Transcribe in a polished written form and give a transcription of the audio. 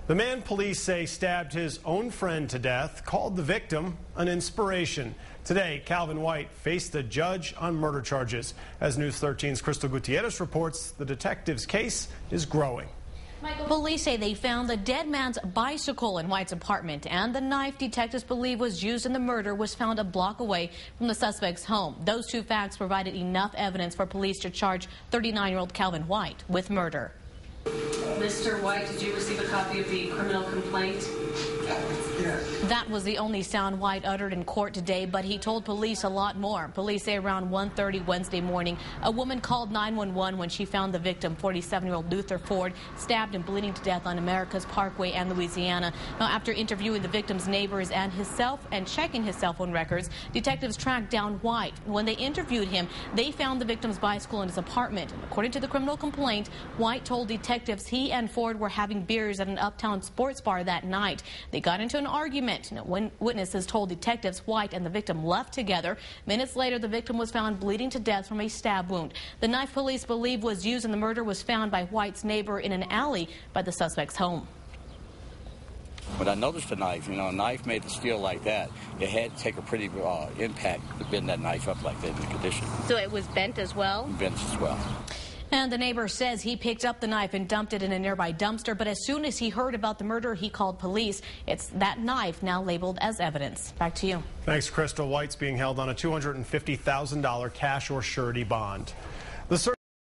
The man police say stabbed his own friend to death called the victim an inspiration. Today, Calvin White faced the judge on murder charges. As News 13's Crystal Gutierrez reports, the detective's case is growing. Police say they found the dead man's bicycle in White's apartment, and the knife detectives believe was used in the murder was found a block away from the suspect's home. Those two facts provided enough evidence for police to charge 39-year-old Calvin White with murder. Mr. White, did you receive a copy of the criminal complaint? Yes. That was the only sound White uttered in court today, but he told police a lot more. Police say around 1:30 Wednesday morning, a woman called 911 when she found the victim, 47-year-old Luther Ford, stabbed and bleeding to death on America's Parkway in Louisiana. Now, after interviewing the victim's neighbors and checking his cell phone records, detectives tracked down White. When they interviewed him, they found the victim's bicycle in his apartment. According to the criminal complaint, White told detectives he and Ford were having beers at an uptown sports bar that night. They got into an argument. When witnesses told detectives White and the victim left together. Minutes later, the victim was found bleeding to death from a stab wound. The knife police believe was used in the murder was found by White's neighbor in an alley by the suspect's home. When I noticed the knife, a knife made of steel like that, it had to take a pretty impact to bend that knife up like that in the condition. So it was bent as well? Bent as well. And the neighbor says he picked up the knife and dumped it in a nearby dumpster, but as soon as he heard about the murder, he called police. It's that knife now labeled as evidence. Back to you. Thanks, Crystal. White's being held on a $250,000 cash or surety bond. The